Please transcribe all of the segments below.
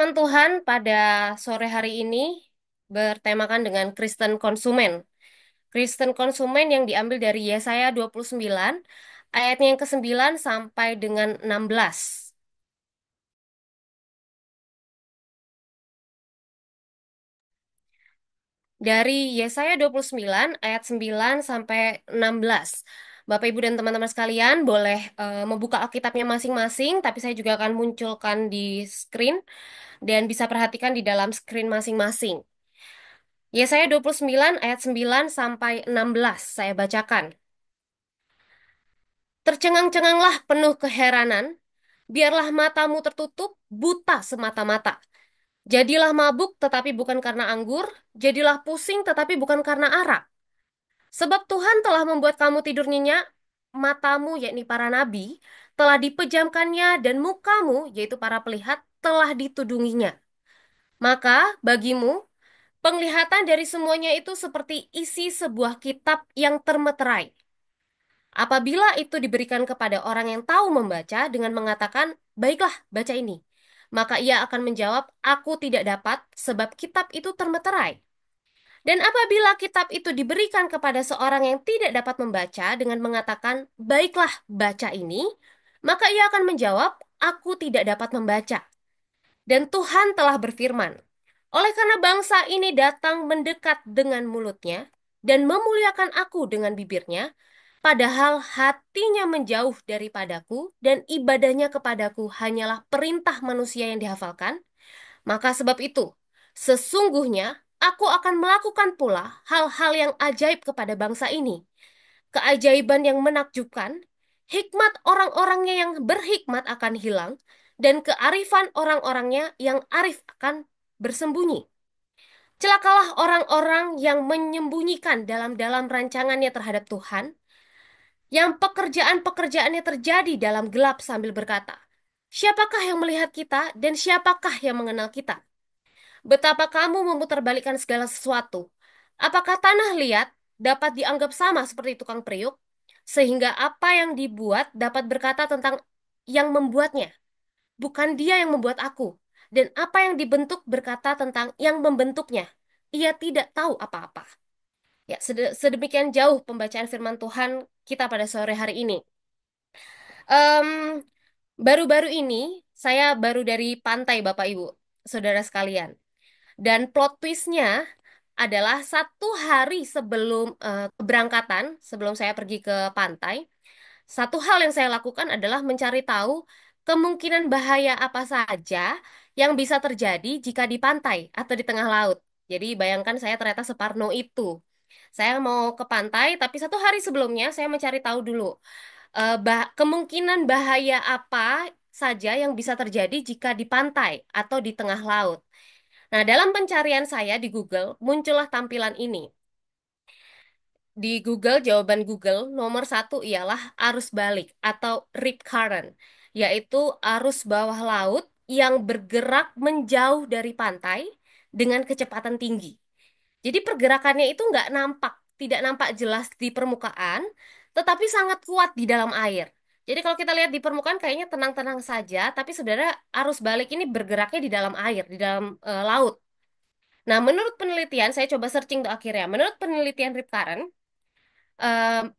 Firman Tuhan pada sore hari ini bertemakan dengan Kristen konsumen. Kristen konsumen yang diambil dari Yesaya 29, ayatnya yang ke-9 sampai dengan 16. Dari Yesaya 29, ayat 9 sampai 16. Bapak, Ibu, dan teman-teman sekalian boleh membuka Alkitabnya masing-masing, tapi saya juga akan munculkan di screen dan bisa perhatikan di dalam screen masing-masing. Yesaya 29 ayat 9 sampai 16 saya bacakan. Tercengang-cenganglah penuh keheranan, biarlah matamu tertutup, buta semata-mata. Jadilah mabuk tetapi bukan karena anggur, jadilah pusing tetapi bukan karena arak. Sebab Tuhan telah membuat kamu tidur nyenyak, matamu yakni para nabi, telah dipejamkannya dan mukamu yaitu para pelihat telah ditudunginya. Maka bagimu penglihatan dari semuanya itu seperti isi sebuah kitab yang termeterai. Apabila itu diberikan kepada orang yang tahu membaca dengan mengatakan, "Baiklah, baca ini." Maka ia akan menjawab, "Aku tidak dapat, sebab kitab itu termeterai." Dan apabila kitab itu diberikan kepada seorang yang tidak dapat membaca dengan mengatakan, "Baiklah, baca ini." Maka ia akan menjawab, "Aku tidak dapat membaca." Dan Tuhan telah berfirman, oleh karena bangsa ini datang mendekat dengan mulutnya dan memuliakan aku dengan bibirnya, padahal hatinya menjauh daripadaku dan ibadahnya kepadaku hanyalah perintah manusia yang dihafalkan, maka sebab itu, sesungguhnya aku akan melakukan pula hal-hal yang ajaib kepada bangsa ini, keajaiban yang menakjubkan, hikmat orang-orangnya yang berhikmat akan hilang, dan kearifan orang-orangnya yang arif akan bersembunyi. Celakalah orang-orang yang menyembunyikan dalam-dalam rancangannya terhadap Tuhan, yang pekerjaan-pekerjaannya terjadi dalam gelap sambil berkata, "Siapakah yang melihat kita dan siapakah yang mengenal kita?" Betapa kamu memutarbalikkan segala sesuatu. Apakah tanah liat dapat dianggap sama seperti tukang periuk? Sehingga apa yang dibuat dapat berkata tentang yang membuatnya. Bukan dia yang membuat aku. Dan apa yang dibentuk berkata tentang yang membentuknya. Ia tidak tahu apa-apa. Ya, sedemikian jauh pembacaan firman Tuhan kita pada sore hari ini. Em, Baru-baru ini saya baru dari pantai Bapak Ibu, saudara sekalian. Dan plot twistnya adalah satu hari sebelum keberangkatan, sebelum saya pergi ke pantai, satu hal yang saya lakukan adalah mencari tahu kemungkinan bahaya apa saja yang bisa terjadi jika di pantai atau di tengah laut. Jadi bayangkan saya ternyata separno itu. Saya mau ke pantai, tapi satu hari sebelumnya saya mencari tahu dulu kemungkinan bahaya apa saja yang bisa terjadi jika di pantai atau di tengah laut. Nah, dalam pencarian saya di Google, muncullah tampilan ini. Di Google, jawaban Google nomor satu ialah arus balik atau rip current, yaitu arus bawah laut yang bergerak menjauh dari pantai dengan kecepatan tinggi. Jadi pergerakannya itu nggak nampak, tidak nampak jelas di permukaan, tetapi sangat kuat di dalam air. Jadi kalau kita lihat di permukaan kayaknya tenang-tenang saja, tapi sebenarnya arus balik ini bergeraknya di dalam air, di dalam laut. Nah, menurut penelitian, saya coba searching tuh akhirnya. Menurut penelitian Rip Current,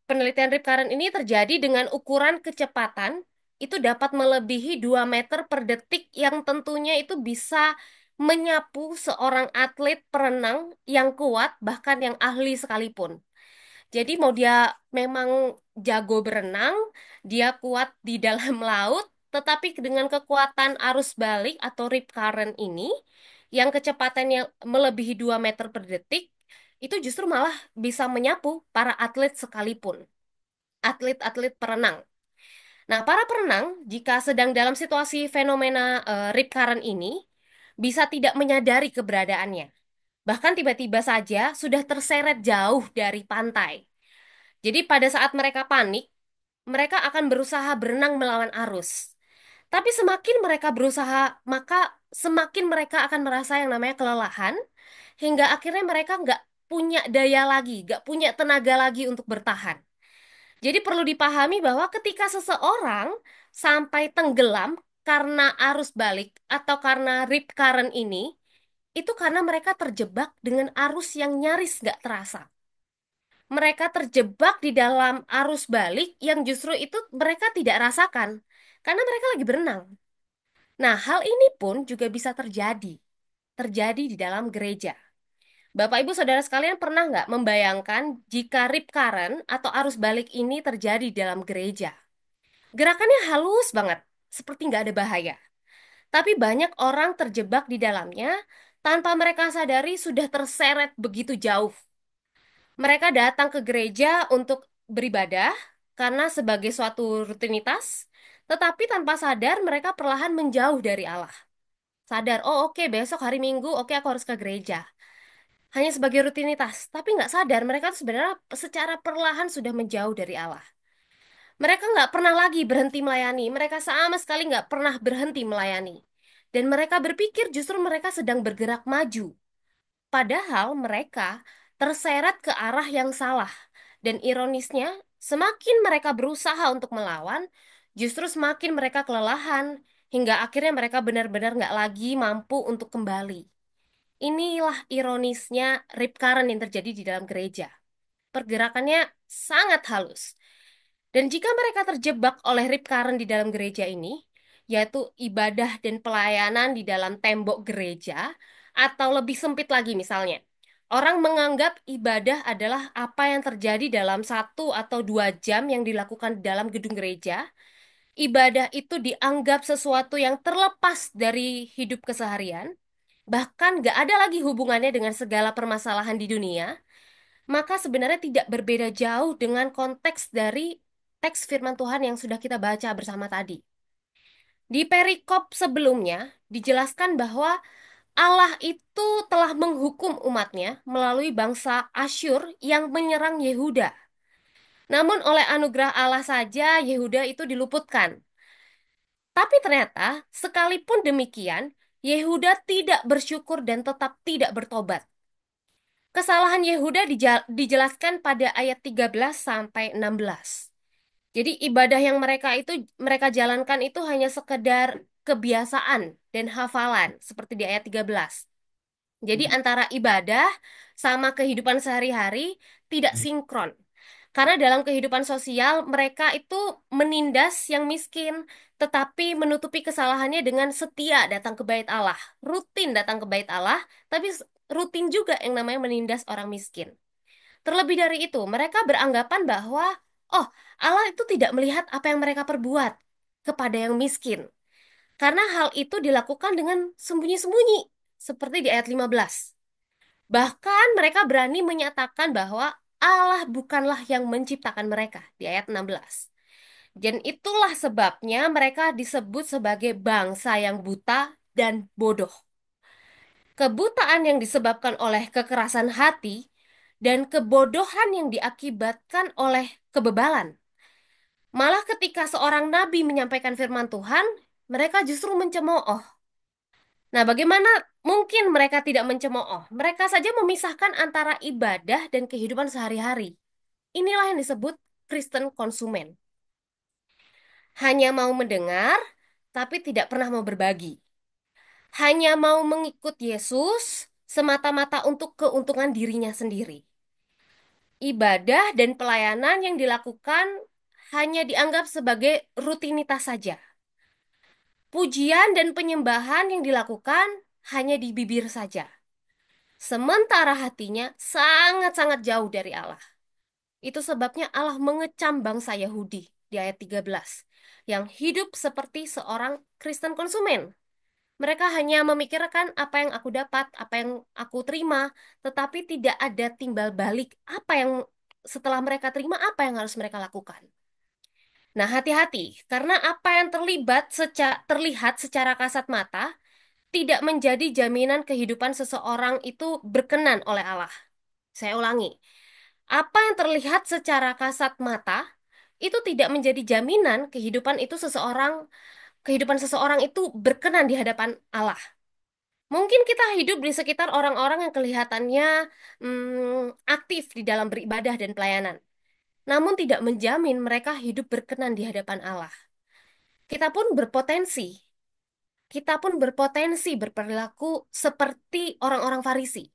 penelitian Rip Current ini terjadi dengan ukuran kecepatan itu dapat melebihi 2 meter per detik yang tentunya itu bisa menyapu seorang atlet perenang yang kuat, bahkan yang ahli sekalipun. Jadi mau dia memang jago berenang, dia kuat di dalam laut, tetapi dengan kekuatan arus balik atau rip current ini, yang kecepatannya melebihi 2 meter per detik, itu justru malah bisa menyapu para atlet sekalipun. Atlet-atlet perenang. Nah, para perenang, jika sedang dalam situasi fenomena rip current ini, bisa tidak menyadari keberadaannya. Bahkan tiba-tiba saja sudah terseret jauh dari pantai. Jadi pada saat mereka panik, mereka akan berusaha berenang melawan arus. Tapi semakin mereka berusaha, maka semakin mereka akan merasa yang namanya kelelahan, hingga akhirnya mereka nggak punya daya lagi, nggak punya tenaga lagi untuk bertahan. Jadi perlu dipahami bahwa ketika seseorang sampai tenggelam, karena arus balik atau karena rip current ini, itu karena mereka terjebak dengan arus yang nyaris nggak terasa. Mereka terjebak di dalam arus balik yang justru itu mereka tidak rasakan, karena mereka lagi berenang. Nah, hal ini pun juga bisa terjadi di dalam gereja. Bapak, Ibu, Saudara sekalian pernah nggak membayangkan jika rip current atau arus balik ini terjadi di dalam gereja? Gerakannya halus banget, seperti nggak ada bahaya. Tapi banyak orang terjebak di dalamnya tanpa mereka sadari sudah terseret begitu jauh. Mereka datang ke gereja untuk beribadah karena sebagai suatu rutinitas, tetapi tanpa sadar mereka perlahan menjauh dari Allah. Sadar, oh oke, besok hari Minggu, oke aku harus ke gereja. Hanya sebagai rutinitas, tapi nggak sadar mereka tuh sebenarnya secara perlahan sudah menjauh dari Allah. Mereka nggak pernah lagi berhenti melayani, mereka sama sekali nggak pernah berhenti melayani. Dan mereka berpikir justru mereka sedang bergerak maju. Padahal mereka terseret ke arah yang salah. Dan ironisnya, semakin mereka berusaha untuk melawan, justru semakin mereka kelelahan, hingga akhirnya mereka benar-benar nggak lagi mampu untuk kembali. Inilah ironisnya rip current yang terjadi di dalam gereja. Pergerakannya sangat halus. Dan jika mereka terjebak oleh rip current di dalam gereja ini, yaitu ibadah dan pelayanan di dalam tembok gereja, atau lebih sempit lagi misalnya, orang menganggap ibadah adalah apa yang terjadi dalam 1 atau 2 jam yang dilakukan di dalam gedung gereja. Ibadah itu dianggap sesuatu yang terlepas dari hidup keseharian, bahkan gak ada lagi hubungannya dengan segala permasalahan di dunia, maka sebenarnya tidak berbeda jauh dengan konteks dari teks firman Tuhan yang sudah kita baca bersama tadi. Di perikop sebelumnya dijelaskan bahwa Allah itu telah menghukum umatnya melalui bangsa Asyur yang menyerang Yehuda. Namun oleh anugerah Allah saja Yehuda itu diluputkan. Tapi ternyata sekalipun demikian, Yehuda tidak bersyukur dan tetap tidak bertobat. Kesalahan Yehuda dijelaskan pada ayat 13 sampai 16. Jadi ibadah yang mereka jalankan itu hanya sekedar kebiasaan dan hafalan seperti di ayat 13. Jadi antara ibadah sama kehidupan sehari-hari tidak sinkron. Karena dalam kehidupan sosial mereka itu menindas yang miskin, tetapi menutupi kesalahannya dengan setia datang ke bait Allah, rutin datang ke bait Allah, tapi rutin juga yang namanya menindas orang miskin. Terlebih dari itu, mereka beranggapan bahwa, oh, Allah itu tidak melihat apa yang mereka perbuat kepada yang miskin. Karena hal itu dilakukan dengan sembunyi-sembunyi, seperti di ayat 15. Bahkan mereka berani menyatakan bahwa Allah bukanlah yang menciptakan mereka di ayat 16. Dan itulah sebabnya mereka disebut sebagai bangsa yang buta dan bodoh. Kebutaan yang disebabkan oleh kekerasan hati dan kebodohan yang diakibatkan oleh kebebalan. Malah ketika seorang nabi menyampaikan firman Tuhan, mereka justru mencemooh. Nah, bagaimana mungkin mereka tidak mencemooh? Mereka saja memisahkan antara ibadah dan kehidupan sehari-hari. Inilah yang disebut Kristen konsumen. Hanya mau mendengar, tapi tidak pernah mau berbagi. Hanya mau mengikut Yesus semata-mata untuk keuntungan dirinya sendiri. Ibadah dan pelayanan yang dilakukan hanya dianggap sebagai rutinitas saja. Pujian dan penyembahan yang dilakukan hanya di bibir saja. Sementara hatinya sangat-sangat jauh dari Allah. Itu sebabnya Allah mengecam bangsa Yahudi di ayat 13, yang hidup seperti seorang Kristen konsumen. Mereka hanya memikirkan apa yang aku dapat, apa yang aku terima, tetapi tidak ada timbal balik apa yang setelah mereka terima, apa yang harus mereka lakukan. Nah, hati-hati, karena apa yang terlihat secara kasat mata tidak menjadi jaminan kehidupan seseorang itu berkenan oleh Allah. Saya ulangi, apa yang terlihat secara kasat mata itu tidak menjadi jaminan kehidupan seseorang itu berkenan di hadapan Allah. Mungkin kita hidup di sekitar orang-orang yang kelihatannya aktif di dalam beribadah dan pelayanan, namun tidak menjamin mereka hidup berkenan di hadapan Allah. Kita pun berpotensi kita pun berpotensi berperilaku seperti orang-orang Farisi,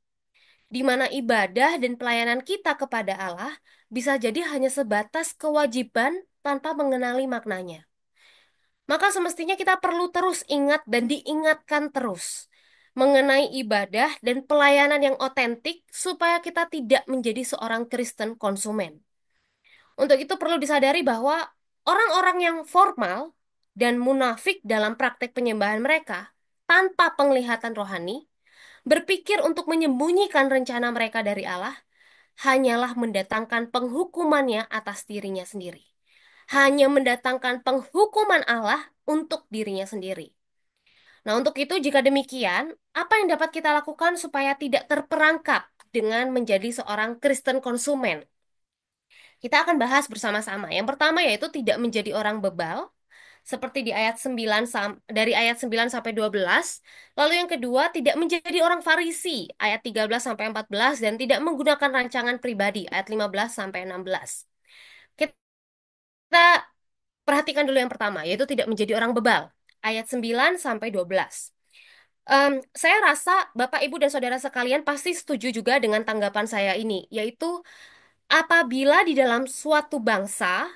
di mana ibadah dan pelayanan kita kepada Allah bisa jadi hanya sebatas kewajiban tanpa mengenali maknanya. Maka semestinya kita perlu terus ingat dan diingatkan terus mengenai ibadah dan pelayanan yang otentik supaya kita tidak menjadi seorang Kristen konsumen. Untuk itu perlu disadari bahwa orang-orang yang formal dan munafik dalam praktek penyembahan mereka tanpa penglihatan rohani berpikir untuk menyembunyikan rencana mereka dari Allah hanyalah mendatangkan penghukumannya atas dirinya sendiri. Hanya mendatangkan penghukuman Allah untuk dirinya sendiri. Nah, untuk itu, jika demikian, apa yang dapat kita lakukan supaya tidak terperangkap dengan menjadi seorang Kristen konsumen? Kita akan bahas bersama-sama. Yang pertama yaitu tidak menjadi orang bebal, seperti di ayat 9 dari ayat 9 sampai 12. Lalu yang kedua, tidak menjadi orang Farisi, ayat 13 sampai 14 dan tidak menggunakan rancangan pribadi, ayat 15 sampai 16. Kita perhatikan dulu yang pertama, yaitu tidak menjadi orang bebal, ayat 9 sampai 12. Saya rasa Bapak, Ibu, dan Saudara sekalian pasti setuju juga dengan tanggapan saya ini, yaitu apabila di dalam suatu bangsa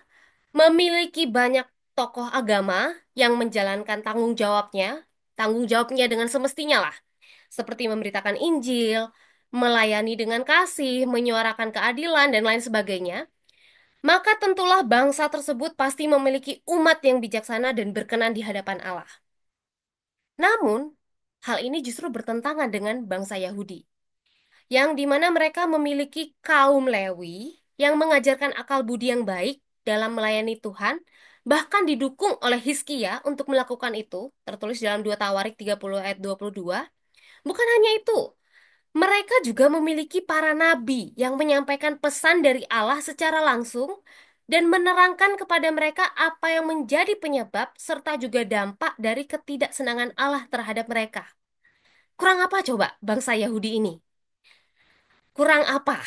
memiliki banyak tokoh agama yang menjalankan tanggung jawabnya dengan semestinya lah, seperti memberitakan Injil, melayani dengan kasih, menyuarakan keadilan, dan lain sebagainya, maka tentulah bangsa tersebut pasti memiliki umat yang bijaksana dan berkenan di hadapan Allah. Namun, hal ini justru bertentangan dengan bangsa Yahudi, yang dimana mereka memiliki kaum Lewi yang mengajarkan akal budi yang baik dalam melayani Tuhan, bahkan didukung oleh Hizkia untuk melakukan itu, tertulis dalam 2 Tawarik 30 ayat 22. Bukan hanya itu, mereka juga memiliki para nabi yang menyampaikan pesan dari Allah secara langsung dan menerangkan kepada mereka apa yang menjadi penyebab serta juga dampak dari ketidaksenangan Allah terhadap mereka. Kurang apa coba bangsa Yahudi ini? Kurang apa?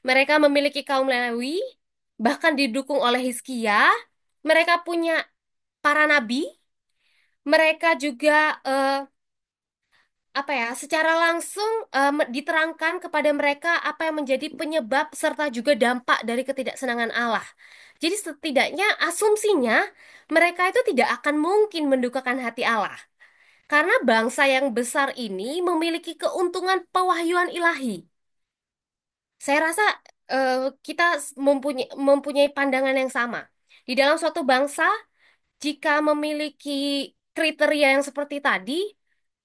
Mereka memiliki kaum Lewi, bahkan didukung oleh Hizkia. Mereka punya para nabi. Mereka juga apa ya? Secara langsung diterangkan kepada mereka apa yang menjadi penyebab serta juga dampak dari ketidaksenangan Allah. Jadi setidaknya asumsinya mereka itu tidak akan mungkin mendukakan hati Allah. Karena bangsa yang besar ini memiliki keuntungan pewahyuan ilahi. Saya rasa eh, kita mempunyai pandangan yang sama. Di dalam suatu bangsa, jika memiliki kriteria yang seperti tadi,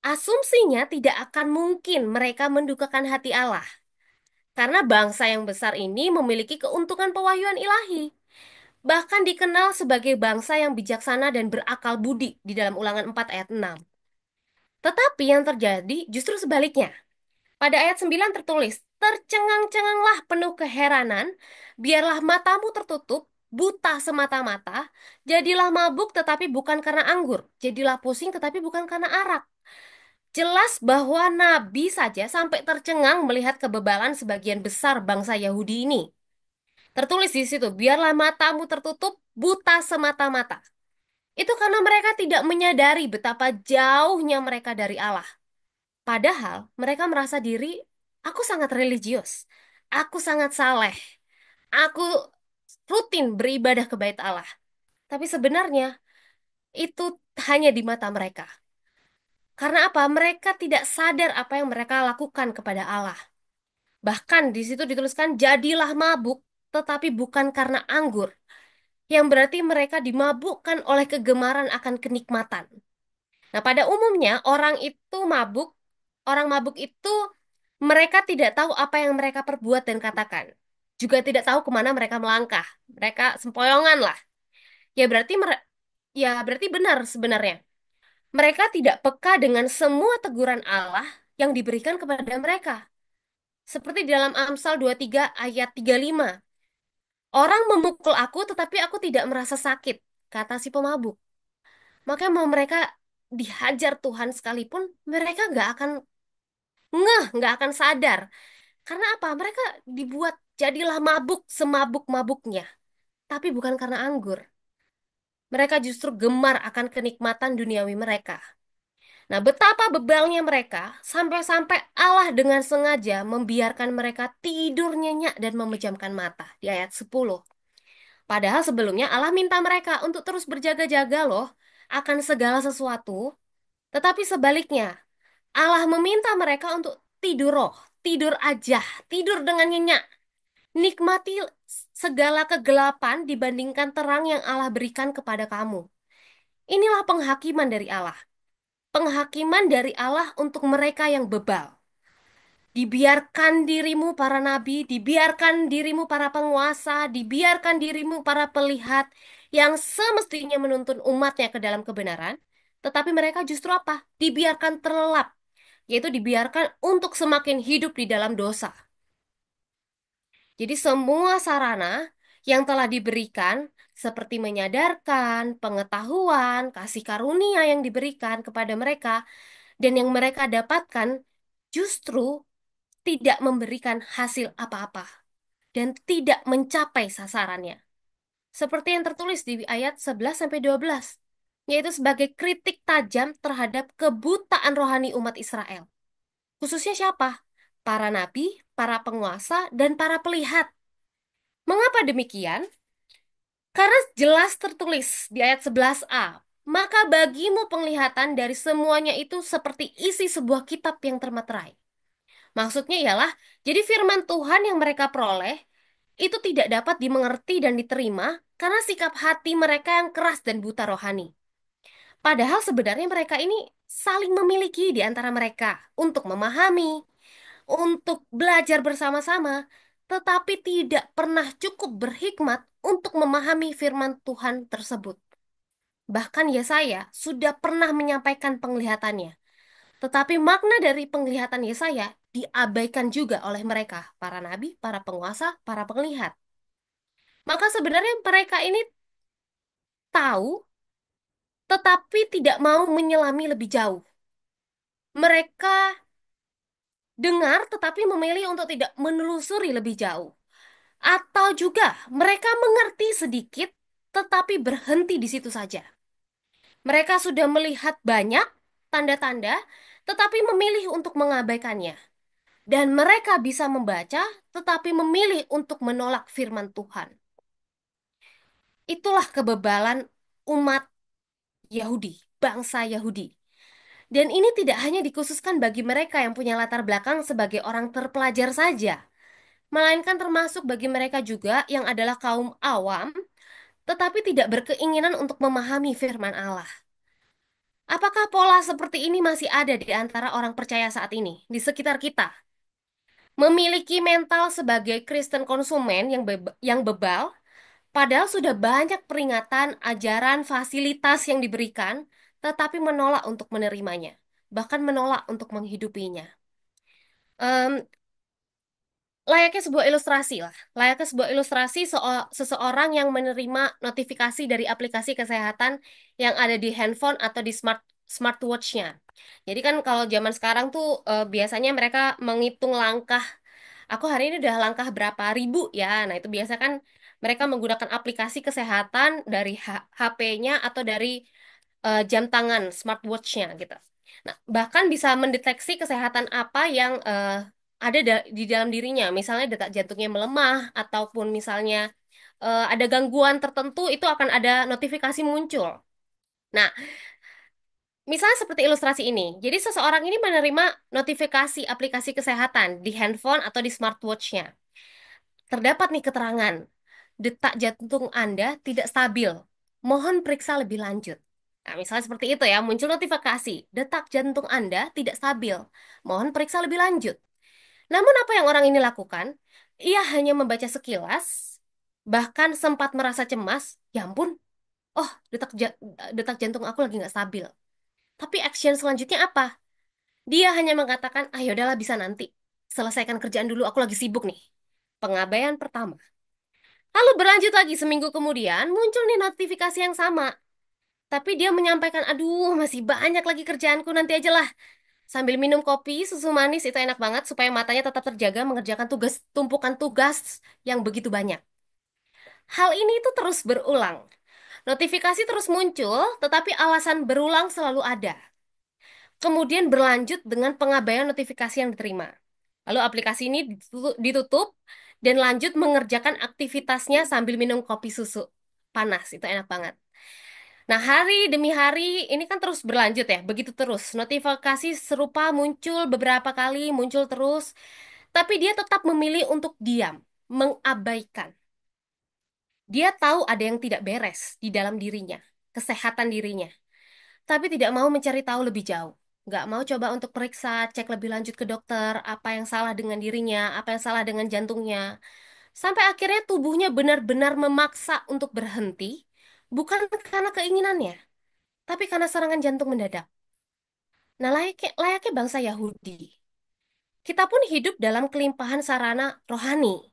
asumsinya tidak akan mungkin mereka mendukakan hati Allah. Karena bangsa yang besar ini memiliki keuntungan pewahyuan ilahi. Bahkan dikenal sebagai bangsa yang bijaksana dan berakal budi di dalam Ulangan 4 ayat 6. Tetapi yang terjadi justru sebaliknya. Pada ayat 9 tertulis, tercengang-cenganglah penuh keheranan, biarlah matamu tertutup, buta semata-mata, jadilah mabuk tetapi bukan karena anggur, jadilah pusing tetapi bukan karena arak. Jelas bahwa Nabi saja sampai tercengang melihat kebebalan sebagian besar bangsa Yahudi ini. Tertulis di situ, biarlah matamu tertutup, buta semata-mata. Itu karena mereka tidak menyadari betapa jauhnya mereka dari Allah. Padahal mereka merasa diri, aku sangat religius, aku sangat saleh, aku rutin beribadah ke bait Allah. Tapi sebenarnya itu hanya di mata mereka. Karena apa? Mereka tidak sadar apa yang mereka lakukan kepada Allah. Bahkan di situ dituliskan, jadilah mabuk, tetapi bukan karena anggur. Yang berarti mereka dimabukkan oleh kegemaran akan kenikmatan. Nah, pada umumnya orang mabuk itu mereka tidak tahu apa yang mereka perbuat dan katakan. Juga tidak tahu kemana mereka melangkah. Mereka sempoyongan lah. Ya berarti ya berarti benar sebenarnya. Mereka tidak peka dengan semua teguran Allah yang diberikan kepada mereka. Seperti di dalam Amsal 23 ayat 35. Orang memukul aku tetapi aku tidak merasa sakit, kata si pemabuk. Maka mau mereka dihajar Tuhan sekalipun, mereka nggak akan sadar. Karena apa? Mereka dibuat jadilah mabuk semabuk-mabuknya. Tapi bukan karena anggur. Mereka justru gemar akan kenikmatan duniawi mereka. Nah, betapa bebalnya mereka sampai-sampai Allah dengan sengaja membiarkan mereka tidur nyenyak dan memejamkan mata di ayat 10. Padahal sebelumnya Allah minta mereka untuk terus berjaga-jaga loh akan segala sesuatu, tetapi sebaliknya Allah meminta mereka untuk tidur roh, tidur aja, tidur dengan nyenyak, nikmati segala kegelapan dibandingkan terang yang Allah berikan kepada kamu. Inilah penghakiman dari Allah. Penghakiman dari Allah untuk mereka yang bebal. Dibiarkan dirimu para nabi, dibiarkan dirimu para penguasa, dibiarkan dirimu para pelihat yang semestinya menuntun umatnya ke dalam kebenaran, tetapi mereka justru apa? Dibiarkan terlelap, yaitu dibiarkan untuk semakin hidup di dalam dosa. Jadi semua sarana yang telah diberikan seperti menyadarkan, pengetahuan, kasih karunia yang diberikan kepada mereka dan yang mereka dapatkan justru tidak memberikan hasil apa-apa dan tidak mencapai sasarannya. Seperti yang tertulis di ayat 11 sampai 12, yaitu sebagai kritik tajam terhadap kebutaan rohani umat Israel. Khususnya siapa? Para nabi, para penguasa, dan para pelihat. Mengapa demikian? Karena jelas tertulis di ayat 11a, maka bagimu penglihatan dari semuanya itu seperti isi sebuah kitab yang termeterai. Maksudnya ialah, jadi firman Tuhan yang mereka peroleh itu tidak dapat dimengerti dan diterima karena sikap hati mereka yang keras dan buta rohani. Padahal sebenarnya mereka ini saling memiliki di antara mereka untuk memahami, untuk belajar bersama-sama, tetapi tidak pernah cukup berhikmat untuk memahami firman Tuhan tersebut. Bahkan Yesaya sudah pernah menyampaikan penglihatannya, tetapi makna dari penglihatan Yesaya diabaikan juga oleh mereka, para nabi, para penguasa, para penglihat. Maka sebenarnya mereka ini tahu, tetapi tidak mau menyelami lebih jauh. Mereka dengar, tetapi memilih untuk tidak menelusuri lebih jauh. Atau juga mereka mengerti sedikit, tetapi berhenti di situ saja. Mereka sudah melihat banyak tanda-tanda, tetapi memilih untuk mengabaikannya. Dan mereka bisa membaca, tetapi memilih untuk menolak firman Tuhan. Itulah kebebalan umat Yahudi, bangsa Yahudi. Dan ini tidak hanya dikhususkan bagi mereka yang punya latar belakang sebagai orang terpelajar saja, melainkan termasuk bagi mereka juga yang adalah kaum awam, tetapi tidak berkeinginan untuk memahami firman Allah. Apakah pola seperti ini masih ada di antara orang percaya saat ini, di sekitar kita? Memiliki mental sebagai Kristen konsumen yang bebal, padahal sudah banyak peringatan, ajaran, fasilitas yang diberikan, tetapi menolak untuk menerimanya, bahkan menolak untuk menghidupinya. Em, Layaknya sebuah ilustrasi lah, layaknya sebuah ilustrasi seseorang yang menerima notifikasi dari aplikasi kesehatan yang ada di handphone atau di smartwatch-nya. Jadi kan kalau zaman sekarang tuh biasanya mereka menghitung langkah. Aku hari ini udah langkah berapa ribu ya. Nah, itu biasa kan mereka menggunakan aplikasi kesehatan dari HP-nya atau dari jam tangan smartwatch-nya gitu. Nah, bahkan bisa mendeteksi kesehatan apa yang ada di dalam dirinya. Misalnya detak jantungnya melemah ataupun misalnya ada gangguan tertentu itu akan ada notifikasi muncul. Nah, misalnya seperti ilustrasi ini. Jadi seseorang ini menerima notifikasi aplikasi kesehatan di handphone atau di smartwatch-nya. Terdapat nih keterangan, detak jantung Anda tidak stabil. Mohon periksa lebih lanjut. Nah, misalnya seperti itu ya, muncul notifikasi, detak jantung Anda tidak stabil. Mohon periksa lebih lanjut. Namun apa yang orang ini lakukan? Ia hanya membaca sekilas, bahkan sempat merasa cemas. Ya ampun, oh detak jantung aku lagi nggak stabil. Tapi action selanjutnya apa? Dia hanya mengatakan, ah yaudahlah bisa nanti. Selesaikan kerjaan dulu, aku lagi sibuk nih. Pengabaian pertama. Lalu berlanjut lagi seminggu kemudian muncul nih notifikasi yang sama. Tapi dia menyampaikan, aduh masih banyak lagi kerjaanku nanti aja lah. Sambil minum kopi, susu manis itu enak banget supaya matanya tetap terjaga mengerjakan tumpukan tugas yang begitu banyak. Hal ini itu terus berulang. Notifikasi terus muncul, tetapi alasan berulang selalu ada. Kemudian berlanjut dengan pengabaian notifikasi yang diterima. Lalu aplikasi ini ditutup dan lanjut mengerjakan aktivitasnya sambil minum kopi susu. Panas, itu enak banget. Nah, hari demi hari ini kan terus berlanjut ya, begitu terus. Notifikasi serupa muncul beberapa kali, muncul terus, tapi dia tetap memilih untuk diam, mengabaikan. Dia tahu ada yang tidak beres di dalam dirinya, kesehatan dirinya, tapi tidak mau mencari tahu lebih jauh. Nggak mau coba untuk periksa, cek lebih lanjut ke dokter, apa yang salah dengan dirinya, apa yang salah dengan jantungnya. Sampai akhirnya tubuhnya benar-benar memaksa untuk berhenti, bukan karena keinginannya, tapi karena serangan jantung mendadak. Nah, layaknya bangsa Yahudi. Kita pun hidup dalam kelimpahan sarana rohani,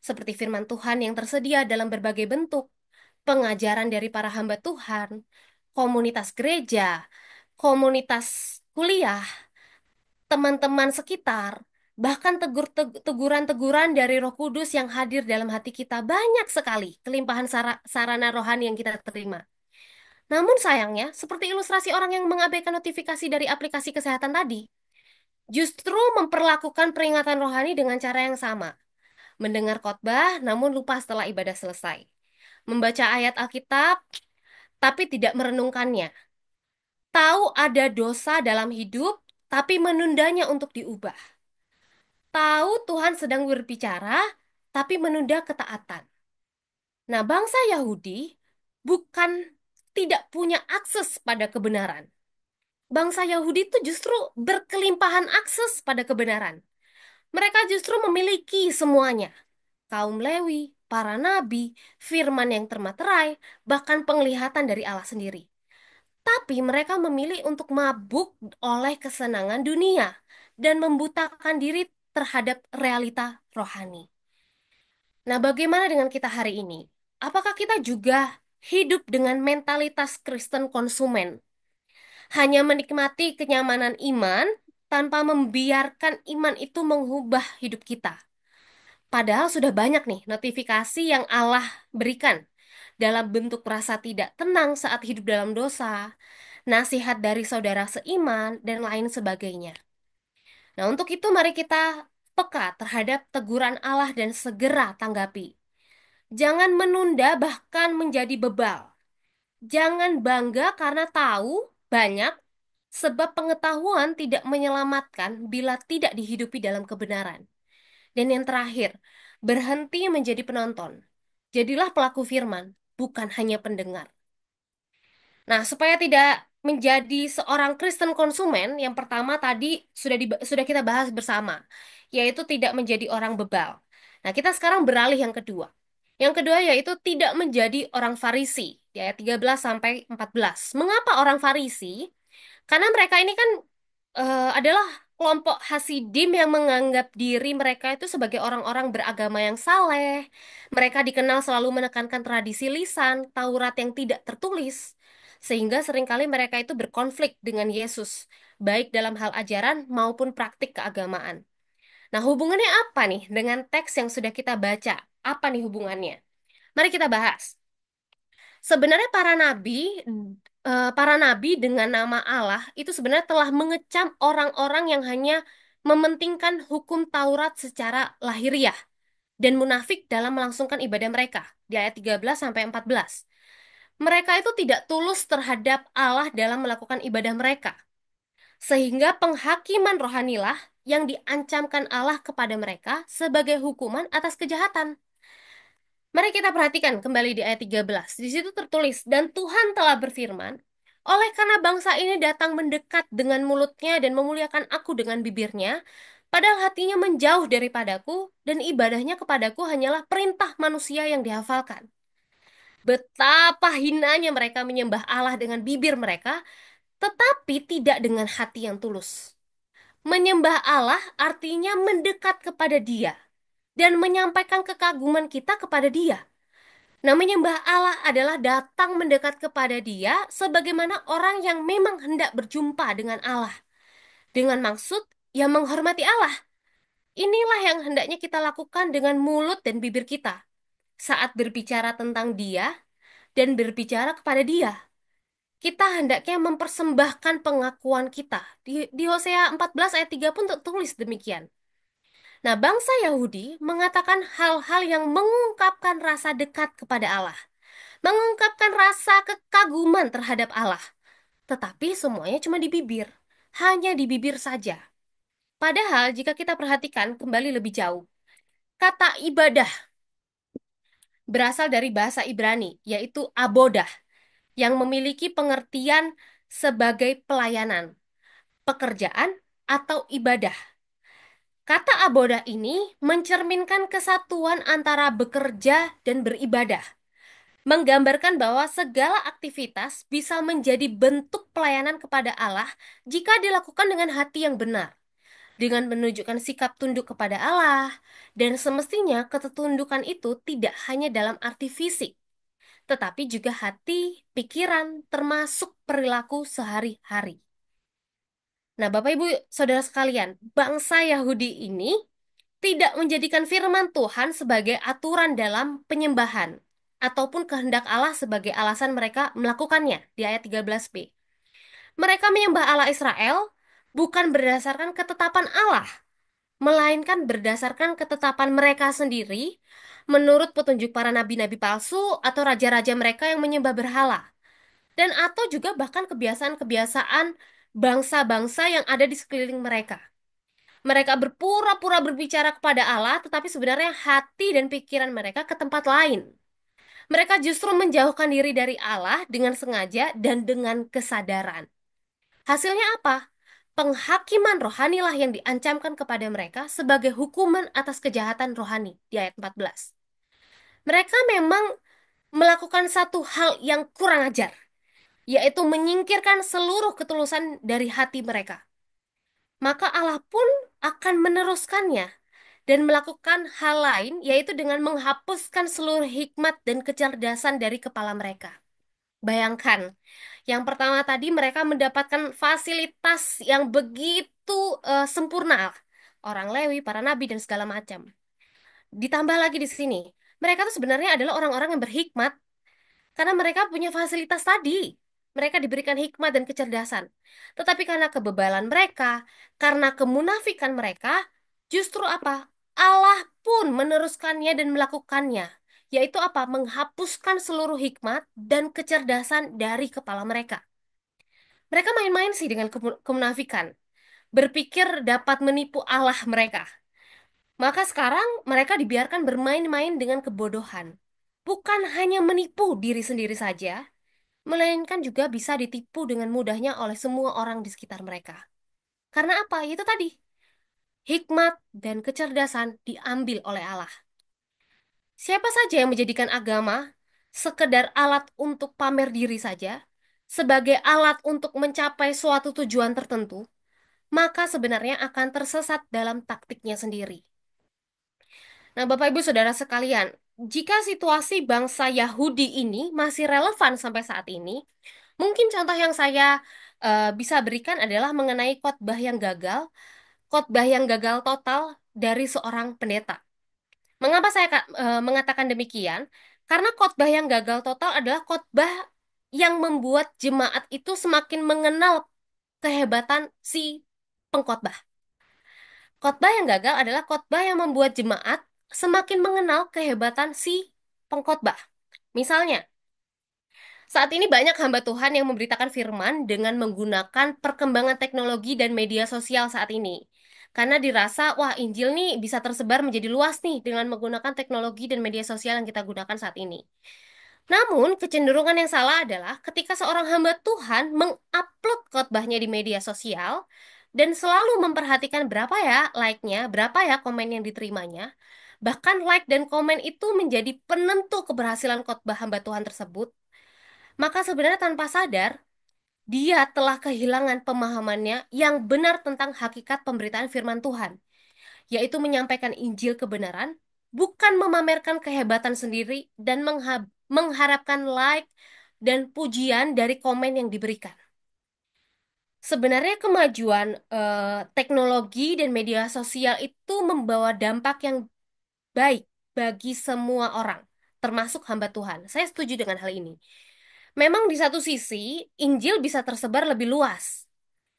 seperti firman Tuhan yang tersedia dalam berbagai bentuk, pengajaran dari para hamba Tuhan, komunitas gereja, komunitas kuliah, teman-teman sekitar, bahkan teguran-teguran dari Roh Kudus yang hadir dalam hati kita banyak sekali kelimpahan sarana rohani yang kita terima. Namun sayangnya, seperti ilustrasi orang yang mengabaikan notifikasi dari aplikasi kesehatan tadi, justru memperlakukan peringatan rohani dengan cara yang sama. Mendengar khotbah namun lupa setelah ibadah selesai. Membaca ayat Alkitab tapi tidak merenungkannya. Tahu ada dosa dalam hidup tapi menundanya untuk diubah. Tahu Tuhan sedang berbicara tapi menunda ketaatan. Nah, bangsa Yahudi bukan tidak punya akses pada kebenaran. Bangsa Yahudi itu justru berkelimpahan akses pada kebenaran. Mereka justru memiliki semuanya. Kaum Lewi, para nabi, firman yang termaterai, bahkan penglihatan dari Allah sendiri. Tapi mereka memilih untuk mabuk oleh kesenangan dunia dan membutakan diri terhadap realita rohani. Nah, bagaimana dengan kita hari ini? Apakah kita juga hidup dengan mentalitas Kristen konsumen? Hanya menikmati kenyamanan iman tanpa membiarkan iman itu mengubah hidup kita. Padahal sudah banyak nih notifikasi yang Allah berikan dalam bentuk rasa tidak tenang saat hidup dalam dosa, nasihat dari saudara seiman, dan lain sebagainya. Nah, untuk itu mari kita peka terhadap teguran Allah dan segera tanggapi. Jangan menunda bahkan menjadi bebal. Jangan bangga karena tahu banyak, sebab pengetahuan tidak menyelamatkan bila tidak dihidupi dalam kebenaran. Dan yang terakhir, berhenti menjadi penonton. Jadilah pelaku firman, bukan hanya pendengar. Nah, supaya tidak menjadi seorang Kristen konsumen, yang pertama tadi sudah kita bahas bersama, yaitu tidak menjadi orang bebal. Nah, kita sekarang beralih yang kedua. Yang kedua yaitu tidak menjadi orang Farisi, di ayat 13 sampai 14. Mengapa orang Farisi? Karena mereka ini kan adalah kelompok Hasidim yang menganggap diri mereka itu sebagai orang-orang beragama yang saleh. Mereka dikenal selalu menekankan tradisi lisan, Taurat yang tidak tertulis. Sehingga seringkali mereka itu berkonflik dengan Yesus, baik dalam hal ajaran maupun praktik keagamaan. Nah, hubungannya apa nih dengan teks yang sudah kita baca? Apa nih hubungannya? Mari kita bahas. Sebenarnya para nabi dengan nama Allah itu sebenarnya telah mengecam orang-orang yang hanya mementingkan hukum Taurat secara lahiriah dan munafik dalam melangsungkan ibadah mereka di ayat 13 sampai 14. Mereka itu tidak tulus terhadap Allah dalam melakukan ibadah mereka, sehingga penghakiman rohanilah yang diancamkan Allah kepada mereka sebagai hukuman atas kejahatan. Mari kita perhatikan kembali di ayat 13. Di situ tertulis, dan Tuhan telah berfirman, oleh karena bangsa ini datang mendekat dengan mulutnya dan memuliakan aku dengan bibirnya, padahal hatinya menjauh daripadaku, dan ibadahnya kepadaku hanyalah perintah manusia yang dihafalkan. Betapa hinanya mereka menyembah Allah dengan bibir mereka, tetapi tidak dengan hati yang tulus. Menyembah Allah artinya mendekat kepada Dia, dan menyampaikan kekaguman kita kepada Dia. Nah, menyembah Allah adalah datang mendekat kepada Dia sebagaimana orang yang memang hendak berjumpa dengan Allah. Dengan maksud yang menghormati Allah. Inilah yang hendaknya kita lakukan dengan mulut dan bibir kita saat berbicara tentang Dia dan berbicara kepada Dia. kita hendaknya mempersembahkan pengakuan kita. Di Hosea 14 ayat 3 pun tertulis demikian. Nah, bangsa Yahudi mengatakan hal-hal yang mengungkapkan rasa dekat kepada Allah, mengungkapkan rasa kekaguman terhadap Allah. Tetapi semuanya cuma di bibir, hanya di bibir saja. Padahal jika kita perhatikan kembali lebih jauh, kata ibadah berasal dari bahasa Ibrani, yaitu abodah, yang memiliki pengertian sebagai pelayanan, pekerjaan, atau ibadah. Kata abodah ini mencerminkan kesatuan antara bekerja dan beribadah, menggambarkan bahwa segala aktivitas bisa menjadi bentuk pelayanan kepada Allah jika dilakukan dengan hati yang benar, dengan menunjukkan sikap tunduk kepada Allah, dan semestinya ketertundukan itu tidak hanya dalam arti fisik, tetapi juga hati, pikiran, termasuk perilaku sehari-hari. Nah, Bapak Ibu, Saudara sekalian, bangsa Yahudi ini tidak menjadikan firman Tuhan sebagai aturan dalam penyembahan ataupun kehendak Allah sebagai alasan mereka melakukannya di ayat 13b. Mereka menyembah Allah Israel bukan berdasarkan ketetapan Allah, melainkan berdasarkan ketetapan mereka sendiri menurut petunjuk para nabi-nabi palsu atau raja-raja mereka yang menyembah berhala, dan atau juga bahkan kebiasaan-kebiasaan bangsa-bangsa yang ada di sekeliling mereka. Mereka berpura-pura berbicara kepada Allah, tetapi sebenarnya hati dan pikiran mereka ke tempat lain. Mereka justru menjauhkan diri dari Allah dengan sengaja dan dengan kesadaran. Hasilnya apa? Penghakiman rohanilah yang diancamkan kepada mereka sebagai hukuman atas kejahatan rohani di ayat 14. Mereka memang melakukan satu hal yang kurang ajar, yaitu menyingkirkan seluruh ketulusan dari hati mereka. Maka Allah pun akan meneruskannya dan melakukan hal lain, yaitu dengan menghapuskan seluruh hikmat dan kecerdasan dari kepala mereka. Bayangkan, yang pertama tadi mereka mendapatkan fasilitas yang begitu sempurna. Orang Lewi, para nabi, dan segala macam. Ditambah lagi di sini, mereka tuh sebenarnya adalah orang-orang yang berhikmat, karena mereka punya fasilitas tadi. Mereka diberikan hikmat dan kecerdasan. Tetapi karena kebebalan mereka, karena kemunafikan mereka, justru apa? Allah pun meneruskannya dan melakukannya. Yaitu apa? Menghapuskan seluruh hikmat dan kecerdasan dari kepala mereka. Mereka main-main sih dengan kemunafikan. Berpikir dapat menipu Allah mereka. Maka sekarang mereka dibiarkan bermain-main dengan kebodohan. Bukan hanya menipu diri sendiri saja, melainkan juga bisa ditipu dengan mudahnya oleh semua orang di sekitar mereka. Karena apa? Itu tadi, hikmat dan kecerdasan diambil oleh Allah. Siapa saja yang menjadikan agama sekedar alat untuk pamer diri saja, sebagai alat untuk mencapai suatu tujuan tertentu, maka sebenarnya akan tersesat dalam taktiknya sendiri. Nah, Bapak Ibu Saudara sekalian, jika situasi bangsa Yahudi ini masih relevan sampai saat ini, mungkin contoh yang saya bisa berikan adalah mengenai khotbah yang gagal total dari seorang pendeta. Mengapa saya mengatakan demikian? Karena khotbah yang gagal total adalah khotbah yang membuat jemaat itu semakin mengenal kehebatan si pengkhotbah. Khotbah yang gagal adalah khotbah yang membuat jemaat semakin mengenal kehebatan si pengkhotbah. Misalnya, saat ini banyak hamba Tuhan yang memberitakan firman dengan menggunakan perkembangan teknologi dan media sosial saat ini. Karena dirasa, wah Injil nih bisa tersebar menjadi luas nih dengan menggunakan teknologi dan media sosial yang kita gunakan saat ini. Namun, kecenderungan yang salah adalah ketika seorang hamba Tuhan mengupload khotbahnya di media sosial dan selalu memperhatikan berapa ya like-nya, berapa ya komen yang diterimanya. Bahkan like dan komen itu menjadi penentu keberhasilan khotbah hamba Tuhan tersebut. Maka sebenarnya tanpa sadar, dia telah kehilangan pemahamannya yang benar tentang hakikat pemberitaan firman Tuhan, yaitu menyampaikan Injil kebenaran, bukan memamerkan kehebatan sendiri dan mengharapkan like dan pujian dari komen yang diberikan. Sebenarnya kemajuan teknologi dan media sosial itu membawa dampak yang baik bagi semua orang, termasuk hamba Tuhan. Saya setuju dengan hal ini. Memang di satu sisi, Injil bisa tersebar lebih luas.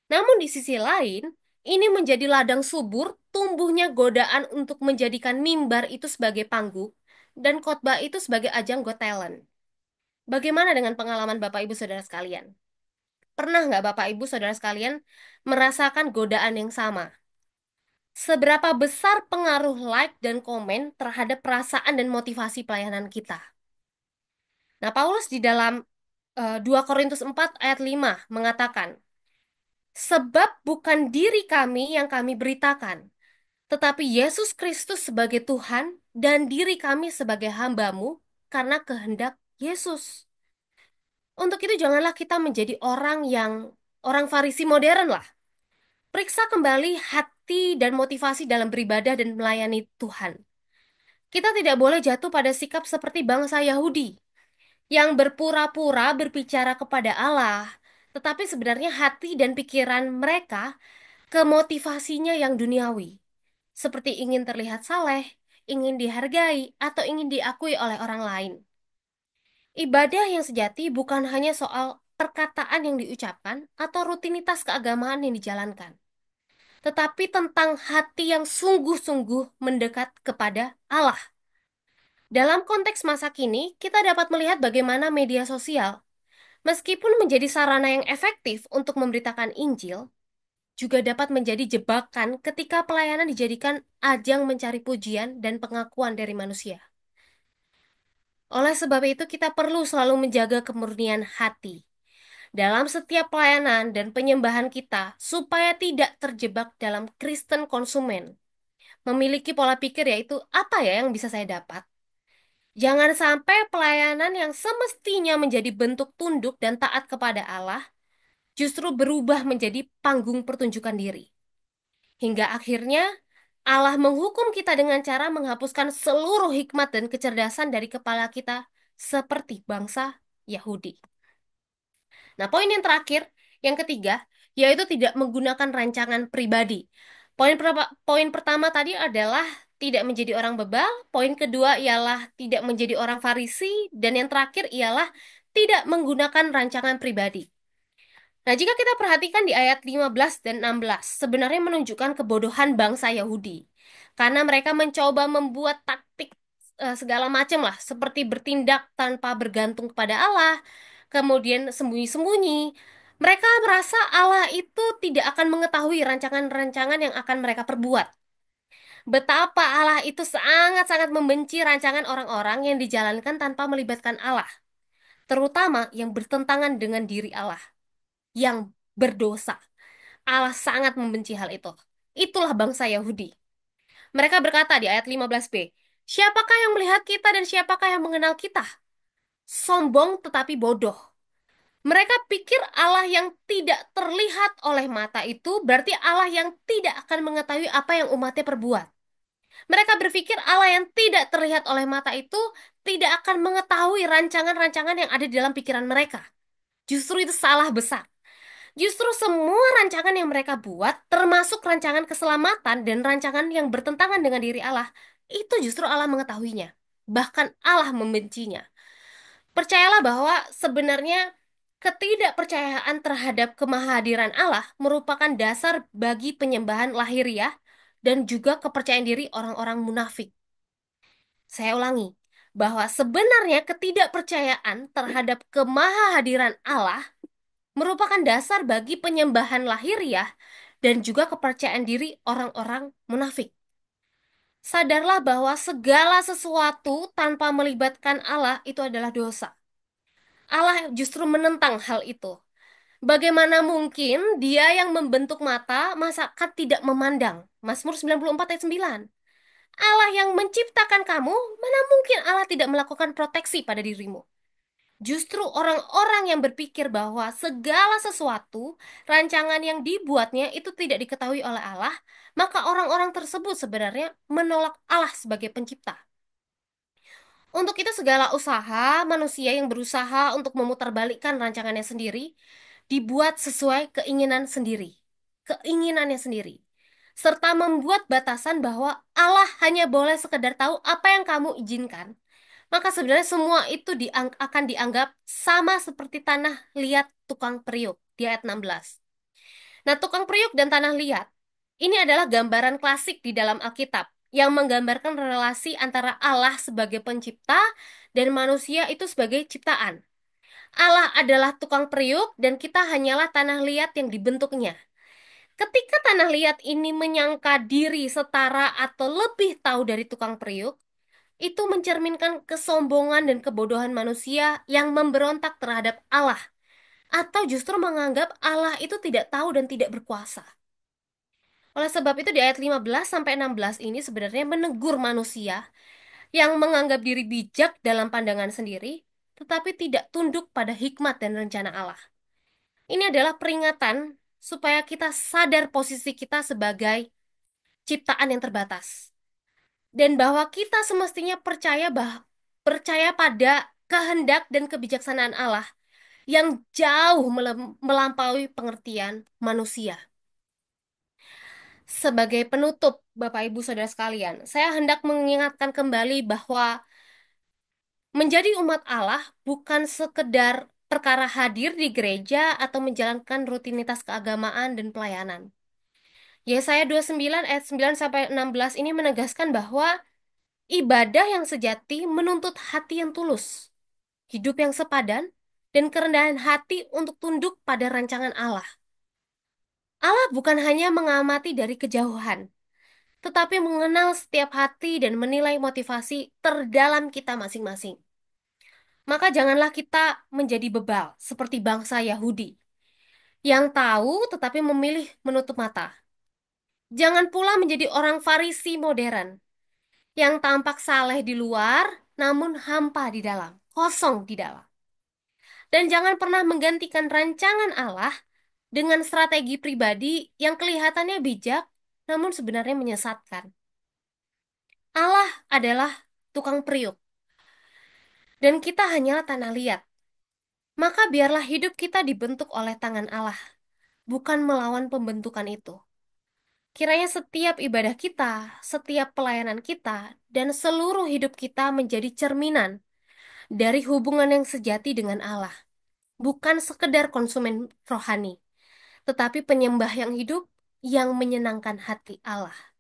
Namun di sisi lain, ini menjadi ladang subur tumbuhnya godaan untuk menjadikan mimbar itu sebagai panggung dan khotbah itu sebagai ajang got talent. Bagaimana dengan pengalaman Bapak Ibu Saudara sekalian? Pernah nggak Bapak Ibu Saudara sekalian merasakan godaan yang sama? Seberapa besar pengaruh like dan komen terhadap perasaan dan motivasi pelayanan kita? Nah, Paulus di dalam 2 Korintus 4 ayat 5 mengatakan, sebab bukan diri kami yang kami beritakan, tetapi Yesus Kristus sebagai Tuhan dan diri kami sebagai hambamu karena kehendak Yesus. Untuk itu janganlah kita menjadi orang Farisi modern lah. Periksa kembali hati dan motivasi dalam beribadah dan melayani Tuhan. Kita tidak boleh jatuh pada sikap seperti bangsa Yahudi yang berpura-pura berbicara kepada Allah, tetapi sebenarnya hati dan pikiran mereka ke motivasinya yang duniawi, seperti ingin terlihat saleh, ingin dihargai, atau ingin diakui oleh orang lain. Ibadah yang sejati bukan hanya soal perkataan yang diucapkan atau rutinitas keagamaan yang dijalankan, tetapi tentang hati yang sungguh-sungguh mendekat kepada Allah. Dalam konteks masa kini, kita dapat melihat bagaimana media sosial, meskipun menjadi sarana yang efektif untuk memberitakan Injil, juga dapat menjadi jebakan ketika pelayanan dijadikan ajang mencari pujian dan pengakuan dari manusia. Oleh sebab itu, kita perlu selalu menjaga kemurnian hati dalam setiap pelayanan dan penyembahan kita, supaya tidak terjebak dalam Kristen konsumen. Memiliki pola pikir yaitu, apa ya yang bisa saya dapat? Jangan sampai pelayanan yang semestinya menjadi bentuk tunduk dan taat kepada Allah, justru berubah menjadi panggung pertunjukan diri. Hingga akhirnya Allah menghukum kita dengan cara menghapuskan seluruh hikmat dan kecerdasan dari kepala kita seperti bangsa Yahudi. Nah, poin yang terakhir, yang ketiga, yaitu tidak menggunakan rancangan pribadi. Poin pertama tadi adalah tidak menjadi orang bebal, poin kedua ialah tidak menjadi orang Farisi, dan yang terakhir ialah tidak menggunakan rancangan pribadi. Nah, jika kita perhatikan di ayat 15 dan 16, sebenarnya menunjukkan kebodohan bangsa Yahudi. Karena mereka mencoba membuat taktik segala macam lah, seperti bertindak tanpa bergantung kepada Allah, kemudian sembunyi-sembunyi. Mereka merasa Allah itu tidak akan mengetahui rancangan-rancangan yang akan mereka perbuat. Betapa Allah itu sangat-sangat membenci rancangan orang-orang yang dijalankan tanpa melibatkan Allah, terutama yang bertentangan dengan diri Allah, yang berdosa. Allah sangat membenci hal itu. Itulah bangsa Yahudi. Mereka berkata di ayat 15b, siapakah yang melihat kita dan siapakah yang mengenal kita? Sombong tetapi bodoh. Mereka pikir Allah yang tidak terlihat oleh mata itu berarti Allah yang tidak akan mengetahui apa yang umatnya perbuat. Mereka berpikir Allah yang tidak terlihat oleh mata itu tidak akan mengetahui rancangan-rancangan yang ada di dalam pikiran mereka. Justru itu salah besar. Justru semua rancangan yang mereka buat, termasuk rancangan keselamatan dan rancangan yang bertentangan dengan diri Allah, itu justru Allah mengetahuinya. Bahkan Allah membencinya. Percayalah bahwa sebenarnya ketidakpercayaan terhadap kemahadiran Allah merupakan dasar bagi penyembahan lahiriah dan juga kepercayaan diri orang-orang munafik. Saya ulangi, bahwa sebenarnya ketidakpercayaan terhadap kemahadiran Allah merupakan dasar bagi penyembahan lahiriah dan juga kepercayaan diri orang-orang munafik. Sadarlah bahwa segala sesuatu tanpa melibatkan Allah itu adalah dosa. Allah justru menentang hal itu. Bagaimana mungkin dia yang membentuk mata, masakan tidak memandang? Mazmur 94 ayat 9. Allah yang menciptakan kamu, mana mungkin Allah tidak melakukan proteksi pada dirimu? Justru orang-orang yang berpikir bahwa segala sesuatu, rancangan yang dibuatnya itu tidak diketahui oleh Allah, maka orang-orang tersebut sebenarnya menolak Allah sebagai pencipta. Untuk itu segala usaha manusia yang berusaha untuk memutarbalikkan rancangannya sendiri, dibuat sesuai keinginan sendiri, keinginannya sendiri, serta membuat batasan bahwa Allah hanya boleh sekedar tahu apa yang kamu izinkan. Maka sebenarnya semua itu akan dianggap sama seperti tanah liat tukang periuk di ayat 16. Nah, tukang periuk dan tanah liat ini adalah gambaran klasik di dalam Alkitab yang menggambarkan relasi antara Allah sebagai pencipta dan manusia itu sebagai ciptaan. Allah adalah tukang periuk dan kita hanyalah tanah liat yang dibentuknya. Ketika tanah liat ini menyangka diri setara atau lebih tahu dari tukang periuk, itu mencerminkan kesombongan dan kebodohan manusia yang memberontak terhadap Allah, atau justru menganggap Allah itu tidak tahu dan tidak berkuasa. Oleh sebab itu di ayat 15 sampai 16 ini sebenarnya menegur manusia yang menganggap diri bijak dalam pandangan sendiri, tetapi tidak tunduk pada hikmat dan rencana Allah. Ini adalah peringatan supaya kita sadar posisi kita sebagai ciptaan yang terbatas dan bahwa kita semestinya percaya pada kehendak dan kebijaksanaan Allah yang jauh melampaui pengertian manusia. Sebagai penutup, Bapak Ibu Saudara sekalian, saya hendak mengingatkan kembali bahwa menjadi umat Allah bukan sekedar perkara hadir di gereja atau menjalankan rutinitas keagamaan dan pelayanan. Yesaya 29 ayat 9 sampai 16 ini menegaskan bahwa ibadah yang sejati menuntut hati yang tulus, hidup yang sepadan, dan kerendahan hati untuk tunduk pada rancangan Allah. Allah bukan hanya mengamati dari kejauhan, tetapi mengenal setiap hati dan menilai motivasi terdalam kita masing-masing. Maka janganlah kita menjadi bebal seperti bangsa Yahudi yang tahu tetapi memilih menutup mata. Jangan pula menjadi orang Farisi modern yang tampak saleh di luar namun hampa di dalam, kosong di dalam. Dan jangan pernah menggantikan rancangan Allah dengan strategi pribadi yang kelihatannya bijak namun sebenarnya menyesatkan. Allah adalah tukang periuk dan kita hanyalah tanah liat. Maka biarlah hidup kita dibentuk oleh tangan Allah, bukan melawan pembentukan itu. Kiranya setiap ibadah kita, setiap pelayanan kita, dan seluruh hidup kita menjadi cerminan dari hubungan yang sejati dengan Allah. Bukan sekedar konsumen rohani, tetapi penyembah yang hidup yang menyenangkan hati Allah.